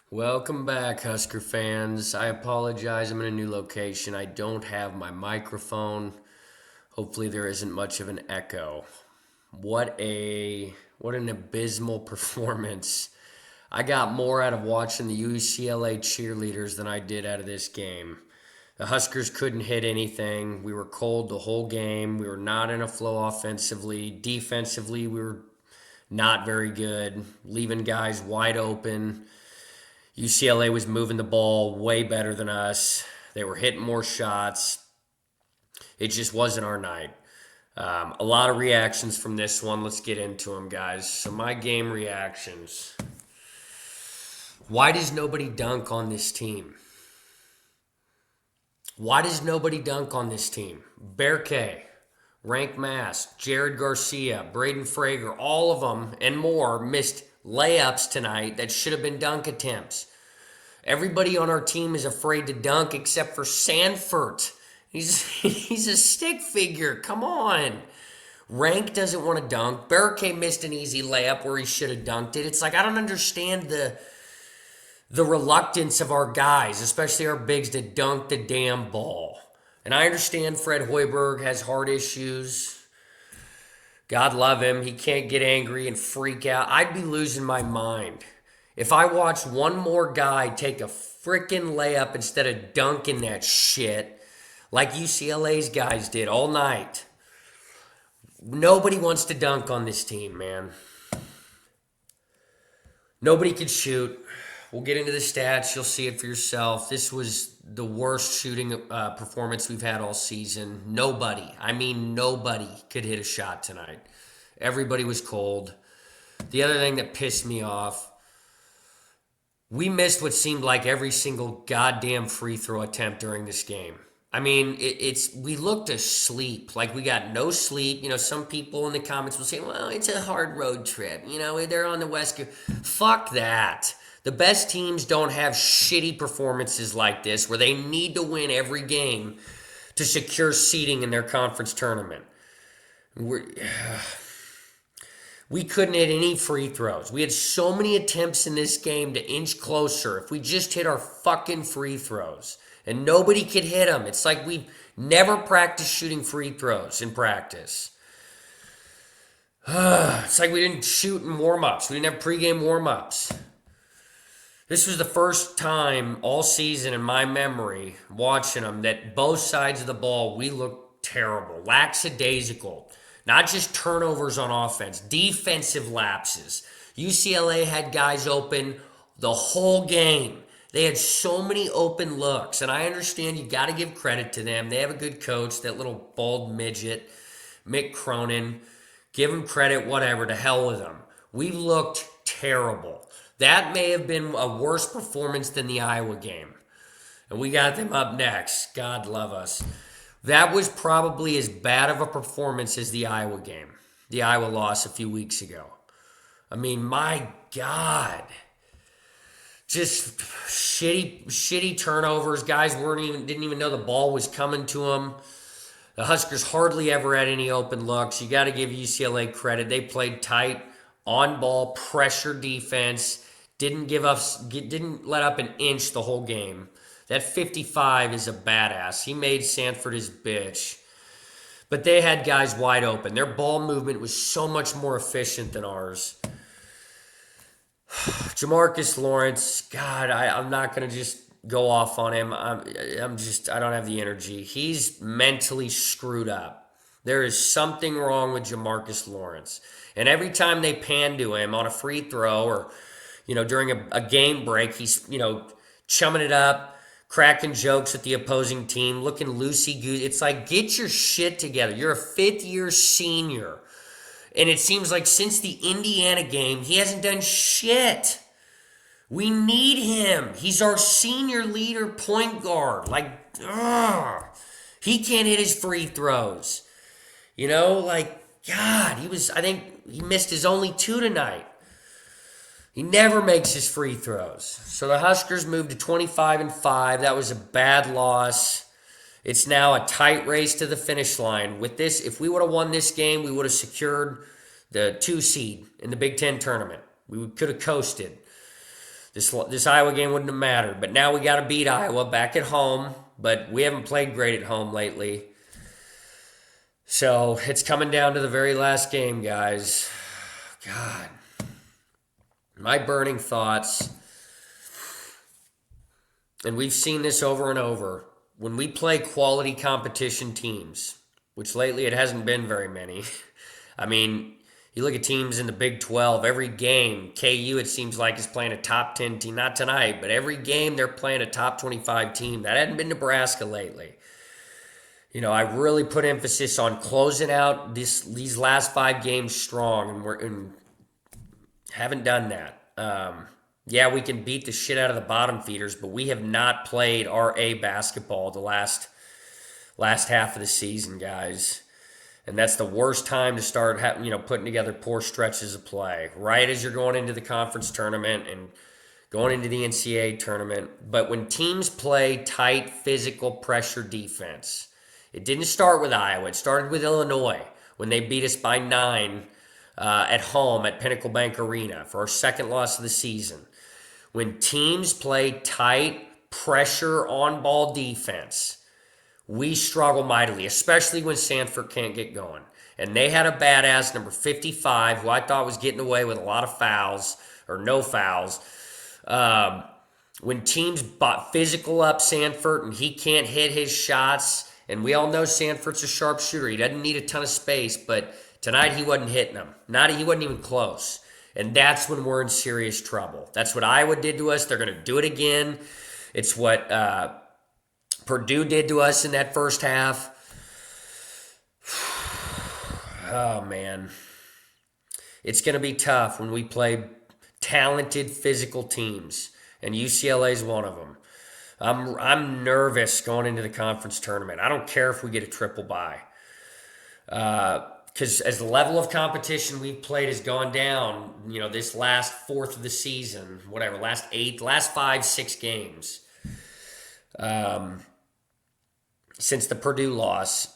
Welcome back, Husker fans. I apologize. I'm in a new location. I don't have my microphone. Hopefully there isn't much of an echo. What an abysmal performance. I got more out of watching the UCLA cheerleaders than I did out of this game. The Huskers couldn't hit anything. We were cold the whole game. We were not in a flow offensively. Defensively, we were not very good, leaving guys wide open. UCLA was moving the ball way better than us. They were hitting more shots. It just wasn't our night. A lot of reactions from this one. Let's get into them, guys. So, my game reactions. Why does nobody dunk on this team? Why does nobody dunk on this team? Bear K, Rank Mass, Jared Garcia, Braden Frager, all of them and more missed layups tonight that should have been dunk attempts. Everybody on our team is afraid to dunk except for Sanford. He's a stick figure. Come on. Rank doesn't want to dunk. Barricade missed an easy layup where he should have dunked it. It's like I don't understand the reluctance of our guys, especially our bigs, to dunk the damn ball. And I understand Fred Hoiberg has heart issues. God love him. He can't get angry and freak out. I'd be losing my mind if I watched one more guy take a freaking layup instead of dunking that shit like UCLA's guys did all night. Nobody wants to dunk on this team, man. Nobody could shoot. We'll get into the stats. You'll see it for yourself. This was the worst shooting performance we've had all season. Nobody could hit a shot tonight. Everybody was cold. The other thing that pissed me off, we missed what seemed like every single goddamn free throw attempt during this game. I mean, we looked asleep, like we got no sleep. Some people in the comments will say, well, it's a hard road trip. They're on the West Coast. Fuck that. The best teams don't have shitty performances like this where they need to win every game to secure seeding in their conference tournament. We couldn't hit any free throws. We had so many attempts in this game to inch closer if we just hit our fucking free throws. And nobody could hit them. It's like we've never practiced shooting free throws in practice. It's like we didn't shoot in warm-ups. We didn't have pregame warm-ups. This was the first time all season in my memory, watching them, that both sides of the ball, we looked terrible. Lackadaisical. Not just turnovers on offense, defensive lapses. UCLA had guys open the whole game. They had so many open looks, and I understand you got to give credit to them. They have a good coach, that little bald midget, Mick Cronin. Give him credit, whatever, to hell with him. We looked terrible. That may have been a worse performance than the Iowa game. And we got them up next. God love us. That was probably as bad of a performance as the Iowa game, the Iowa loss a few weeks ago. I mean, my God. Just shitty turnovers. Guys didn't even know the ball was coming to them. The Huskers hardly ever had any open looks. You got to give UCLA credit. They played tight, on-ball, pressure defense. Didn't let up an inch the whole game. That 55 is a badass. He made Sanford his bitch. But they had guys wide open. Their ball movement was so much more efficient than ours. Jamarcus Lawrence, God, I'm not going to just go off on him. I don't have the energy. He's mentally screwed up. There is something wrong with Jamarcus Lawrence. And every time they pan to him on a free throw or, during a game break, he's, chumming it up, cracking jokes at the opposing team, looking loosey-goosey. It's like, get your shit together. You're a fifth-year senior. And it seems like since the Indiana game, he hasn't done shit. We need him. He's our senior leader point guard. He can't hit his free throws. God, I think he missed his only 2 tonight. He never makes his free throws. So the Huskers moved to 25-5. That was a bad loss. It's now a tight race to the finish line. With this, if we would have won this game, we would have secured the 2 seed in the Big Ten tournament. We could have coasted. This Iowa game wouldn't have mattered. But now we got to beat Iowa back at home. But we haven't played great at home lately. So it's coming down to the very last game, guys. God. My burning thoughts, and we've seen this over and over, when we play quality competition teams, which lately it hasn't been very many. I mean, you look at teams in the Big 12, every game, KU it seems like is playing a top 10 team, not tonight, but every game they're playing a top 25 team. That hadn't been Nebraska lately. You know, I really put emphasis on closing out these last 5 games strong, and haven't done that. Yeah, we can beat the shit out of the bottom feeders, but we have not played our A basketball the last half of the season, guys. And that's the worst time to start putting together poor stretches of play, right as you're going into the conference tournament and going into the NCAA tournament. But when teams play tight, physical pressure defense, it didn't start with Iowa. It started with Illinois when they beat us by 9 at home at Pinnacle Bank Arena for our second loss of the season. When teams play tight, pressure on-ball defense, we struggle mightily, especially when Sanford can't get going. And they had a badass number 55 who I thought was getting away with a lot of fouls or no fouls. When teams physical up Sanford and he can't hit his shots, and we all know Sanford's a sharpshooter. He doesn't need a ton of space, but tonight he wasn't hitting them. He wasn't even close. And that's when we're in serious trouble. That's what Iowa did to us. They're going to do it again. It's what Purdue did to us in that first half. Oh, man. It's going to be tough when we play talented physical teams, and UCLA is one of them. I'm nervous going into the conference tournament. I don't care if we get a triple bye. Because as the level of competition we've played has gone down, this last fourth of the season, whatever, last 5, 6 games, since the Purdue loss,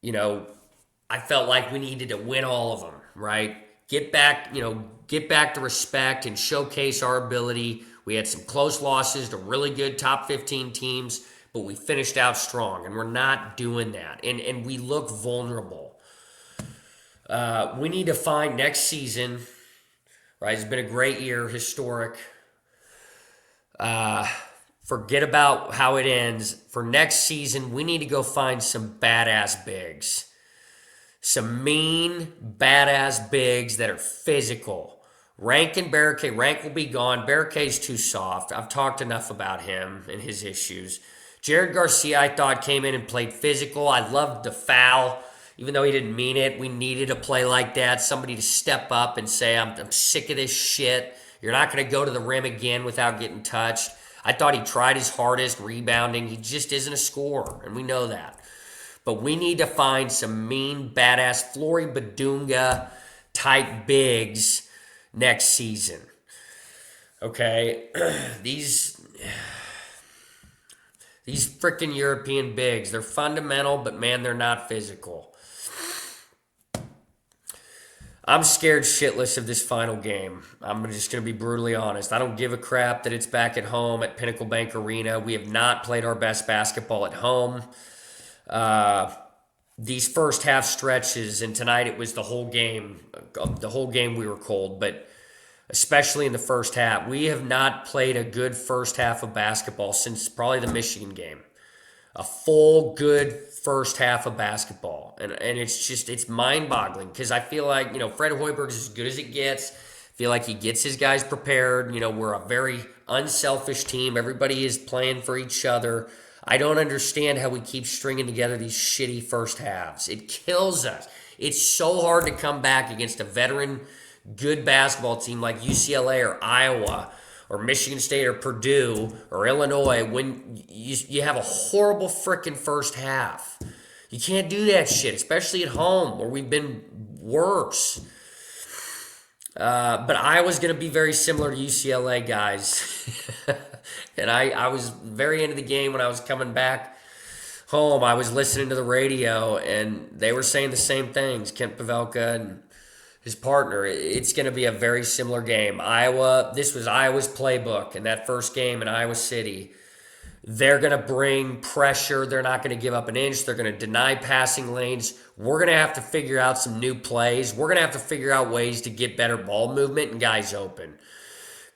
I felt like we needed to win all of them, right? Get back to respect and showcase our ability. We had some close losses to really good top 15 teams, but we finished out strong, and we're not doing that. And we look vulnerable. We need to find next season, right? It's been a great year, historic. Forget about how it ends. For next season, we need to go find some badass bigs. Some mean, badass bigs that are physical. Rank and Barricade. Rank will be gone. Barricade's too soft. I've talked enough about him and his issues. Jared Garcia, I thought, came in and played physical. I loved the foul. Even though he didn't mean it, we needed a play like that. Somebody to step up and say, I'm sick of this shit. You're not going to go to the rim again without getting touched. I thought he tried his hardest rebounding. He just isn't a scorer, and we know that. But we need to find some mean, badass Flory Badunga type bigs next season. Okay? These freaking European bigs, they're fundamental, but man, they're not physical. I'm scared shitless of this final game. I'm just going to be brutally honest. I don't give a crap that it's back at home at Pinnacle Bank Arena. We have not played our best basketball at home. These first half stretches, and tonight it was the whole game. The whole game we were cold, but especially in the first half. We have not played a good first half of basketball since probably the Michigan game. A full, good first half of basketball. And it's mind-boggling because I feel like, Fred Hoiberg's as good as it gets. I feel like he gets his guys prepared. We're a very unselfish team. Everybody is playing for each other. I don't understand how we keep stringing together these shitty first halves. It kills us. It's so hard to come back against a veteran, good basketball team like UCLA or Iowa or Michigan State or Purdue or Illinois when you have a horrible freaking first half. You can't do that shit, especially at home where we've been worse. But Iowa's going to be very similar to UCLA, guys. And I was very into the game when I was coming back home. I was listening to the radio, and they were saying the same things. Kent Pavelka and his partner. It's going to be a very similar game. This was Iowa's playbook in that first game in Iowa City. They're going to bring pressure. They're not going to give up an inch. They're going to deny passing lanes. We're going to have to figure out some new plays. We're going to have to figure out ways to get better ball movement and guys open.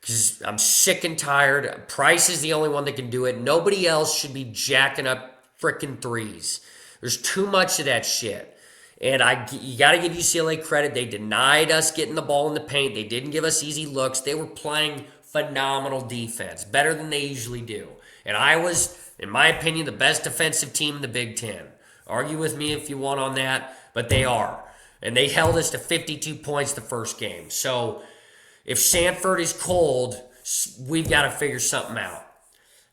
Because I'm sick and tired. Price is the only one that can do it. Nobody else should be jacking up freaking threes. There's too much of that shit. And you got to give UCLA credit. They denied us getting the ball in the paint. They didn't give us easy looks. They were playing phenomenal defense, better than they usually do. And Iowa's, in my opinion, the best defensive team in the Big Ten. Argue with me if you want on that, but they are. And they held us to 52 points the first game. So if Sanford is cold, we've got to figure something out.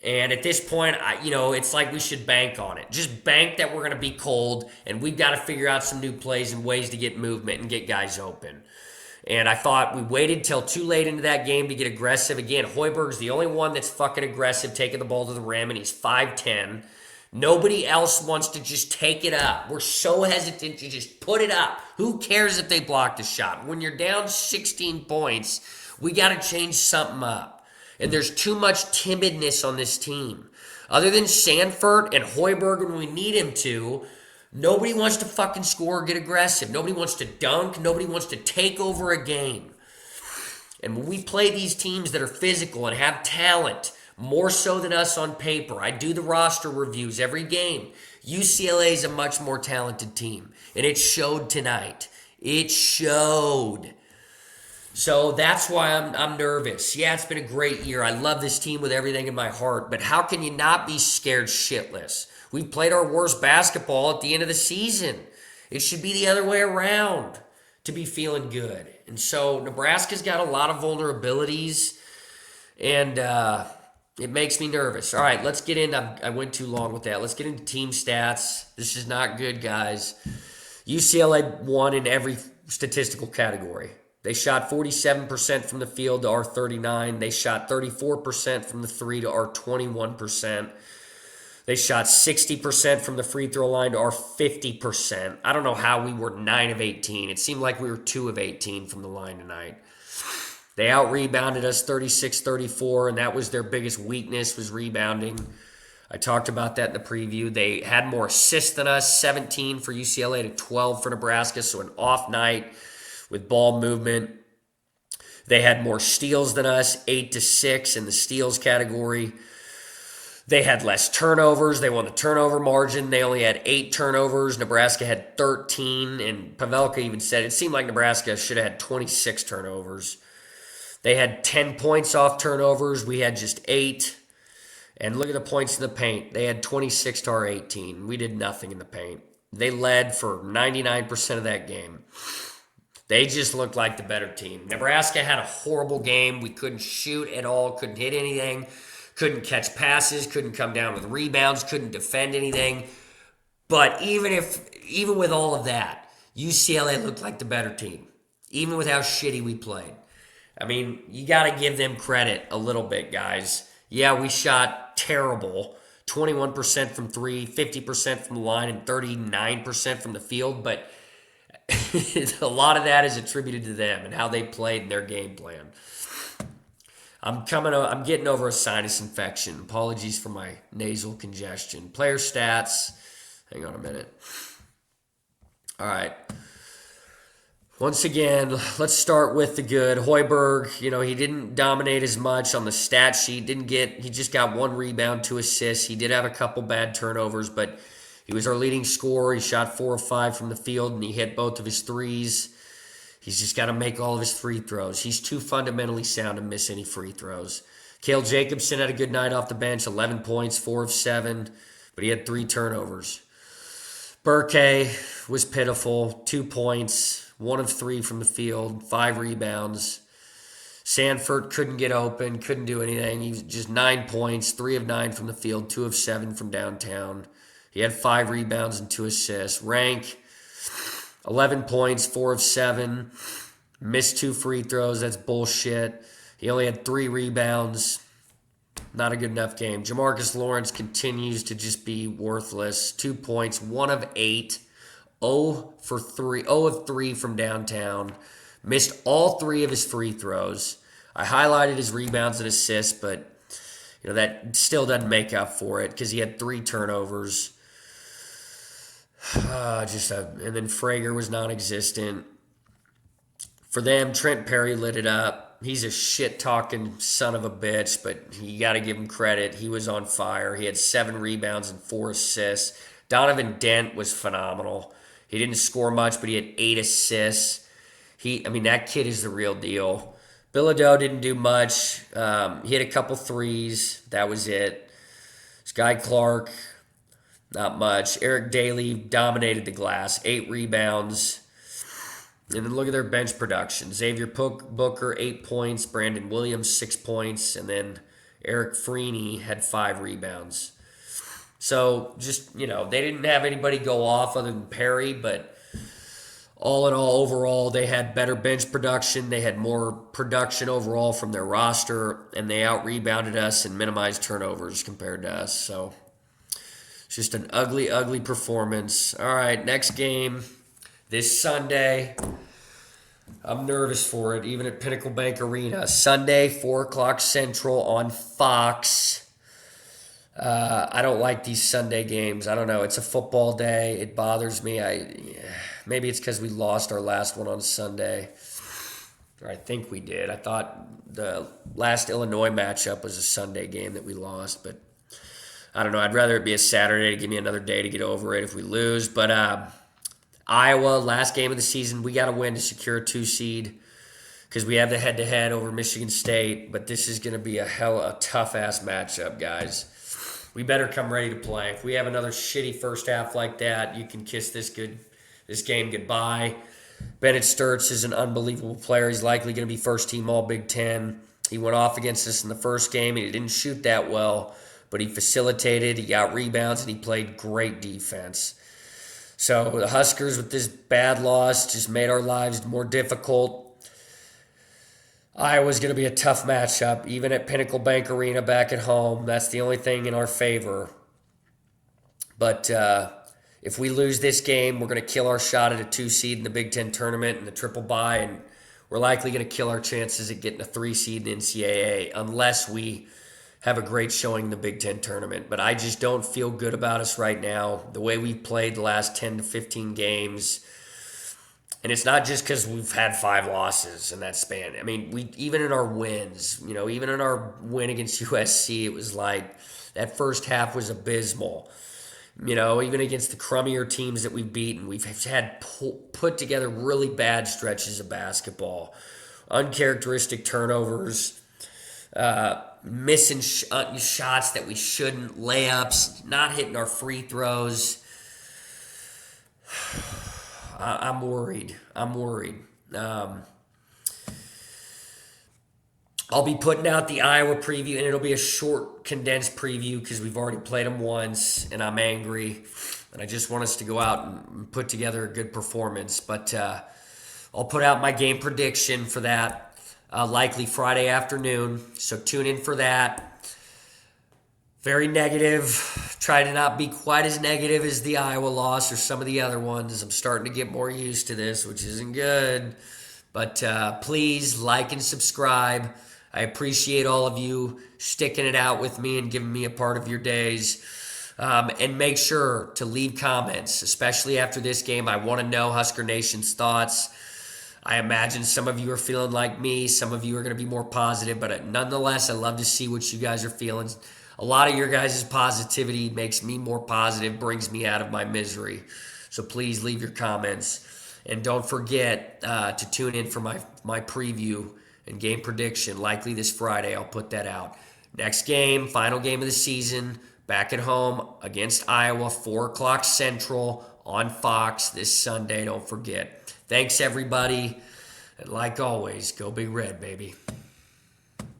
And at this point, it's like we should bank on it. Just bank that we're going to be cold, and we've got to figure out some new plays and ways to get movement and get guys open. And I thought we waited till too late into that game to get aggressive. Again, Hoiberg's the only one that's fucking aggressive, taking the ball to the rim, and he's 5'10". Nobody else wants to just take it up. We're so hesitant to just put it up. Who cares if they block the shot? When you're down 16 points, we got to change something up. And there's too much timidness on this team. Other than Sanford and Hoiberg when we need him to, nobody wants to fucking score or get aggressive. Nobody wants to dunk. Nobody wants to take over a game. And when we play these teams that are physical and have talent, more so than us on paper, I do the roster reviews every game. UCLA is a much more talented team. And it showed tonight. It showed. So that's why I'm nervous. Yeah, it's been a great year. I love this team with everything in my heart. But how can you not be scared shitless? We've played our worst basketball at the end of the season. It should be the other way around to be feeling good. And so Nebraska's got a lot of vulnerabilities, and it makes me nervous. All right, let's get in. I went too long with that. Let's get into team stats. This is not good, guys. UCLA won in every statistical category. They shot 47% from the field to our 39%. They shot 34% from the three to our 21%. They shot 60% from the free throw line to our 50%. I don't know how we were 9 of 18. It seemed like we were 2 of 18 from the line tonight. They out-rebounded us 36-34, and that was their biggest weakness, was rebounding. I talked about that in the preview. They had more assists than us, 17 for UCLA to 12 for Nebraska, so an off night with ball movement. They had more steals than us, 8-6 in the steals category. They had less turnovers. They won the turnover margin. They only had 8 turnovers. Nebraska had 13, and Pavelka even said it seemed like Nebraska should have had 26 turnovers. They had 10 points off turnovers. We had just 8. And look at the points in the paint. They had 26 to our 18. We did nothing in the paint. They led for 99% of that game. They just looked like the better team. Nebraska had a horrible game. We couldn't shoot at all, couldn't hit anything, couldn't catch passes, couldn't come down with rebounds, couldn't defend anything. But even with all of that, UCLA looked like the better team, even with how shitty we played. I mean, you got to give them credit a little bit, guys. Yeah, we shot terrible. 21% from 3, 50% from the line, and 39% from the field. But a lot of that is attributed to them and how they played in their game plan. I'm getting over a sinus infection. Apologies for my nasal congestion. Player stats. Hang on a minute. All right. Once again, let's start with the good. Hoiberg, he didn't dominate as much on the stat sheet. He just got 1 rebound, 2 assists. He did have a couple bad turnovers, but he was our leading scorer. He shot 4 of 5 from the field, and he hit both of his threes. He's just got to make all of his free throws. He's too fundamentally sound to miss any free throws. Cale Jacobson had a good night off the bench, 11 points, 4 of 7, but he had 3 turnovers. Burke was pitiful, 2 points, 1 of 3 from the field, 5 rebounds. Sanford couldn't get open, couldn't do anything. He was just 9 points, 3 of 9 from the field, 2 of 7 from downtown. He had 5 rebounds and 2 assists. Rank, 11 points, 4 of 7. Missed 2 free throws. That's bullshit. He only had 3 rebounds. Not a good enough game. Jamarcus Lawrence continues to just be worthless. 2 points, 1 of 8. 0 of 3 from downtown. Missed all 3 of his free throws. I highlighted his rebounds and assists, but that still doesn't make up for it because he had 3 turnovers. And then Frager was non-existent. For them, Trent Perry lit it up. He's a shit-talking son of a bitch, but you got to give him credit. He was on fire. He had 7 rebounds and 4 assists. Donovan Dent was phenomenal. He didn't score much, but he had 8 assists. That kid is the real deal. Bilodeau didn't do much. He had a couple threes. That was it. Sky Clark, not much. Eric Daly dominated the glass. 8 rebounds. And then look at their bench production. Xavier Booker, 8 points. Brandon Williams, 6 points. And then Eric Freeney had 5 rebounds. So they didn't have anybody go off other than Perry, but all in all, overall, they had better bench production. They had more production overall from their roster, and they out-rebounded us and minimized turnovers compared to us. So it's just an ugly, ugly performance. All right, next game this Sunday. I'm nervous for it, even at Pinnacle Bank Arena. Sunday, 4 o'clock Central on Fox. I don't like these Sunday games. I don't know. It's a football day. It bothers me. Maybe it's because we lost our last one on Sunday. Or I think we did. I thought the last Illinois matchup was a Sunday game that we lost. But I don't know. I'd rather it be a Saturday to give me another day to get over it if we lose. But Iowa, last game of the season, we got to win to secure a 2 seed because we have the head-to-head over Michigan State. But this is going to be a tough-ass matchup, guys. We better come ready to play. If we have another shitty first half like that, you can kiss this game goodbye. Bennett Sturts is an unbelievable player. He's likely going to be first team All Big Ten. He went off against us in the first game, and he didn't shoot that well, but he facilitated, he got rebounds, and he played great defense. So the Huskers, with this bad loss, just made our lives more difficult. Iowa's going to be a tough matchup, even at Pinnacle Bank Arena back at home. That's the only thing in our favor. But if we lose this game, we're going to kill our shot at a 2 seed in the Big Ten tournament and the triple bye, and we're likely going to kill our chances at getting a 3 seed in NCAA unless we have a great showing in the Big Ten tournament. But I just don't feel good about us right now, the way we've played the last 10 to 15 games. And it's not just because we've had 5 losses in that span. I mean, even in our wins, even in our win against USC, it was like that first half was abysmal. Even against the crummier teams that we've beaten, we've had put together really bad stretches of basketball. Uncharacteristic turnovers, missing shots that we shouldn't, layups, not hitting our free throws. I'm worried. I'll be putting out the Iowa preview, and it'll be a short, condensed preview because we've already played them once, and I'm angry. And I just want us to go out and put together a good performance. But I'll put out my game prediction for that likely Friday afternoon. So tune in for that. Very negative. Try to not be quite as negative as the Iowa loss or some of the other ones. I'm starting to get more used to this, which isn't good. But please like and subscribe. I appreciate all of you sticking it out with me and giving me a part of your days. And make sure to leave comments, especially after this game. I want to know Husker Nation's thoughts. I imagine some of you are feeling like me. Some of you are going to be more positive. But nonetheless, I love to see what you guys are feeling. A lot of your guys' positivity makes me more positive, brings me out of my misery. So please leave your comments. And don't forget to tune in for my preview and game prediction. Likely this Friday, I'll put that out. Next game, final game of the season, back at home against Iowa, 4 o'clock Central on Fox this Sunday. Don't forget. Thanks, everybody. And like always, go Big Red, baby.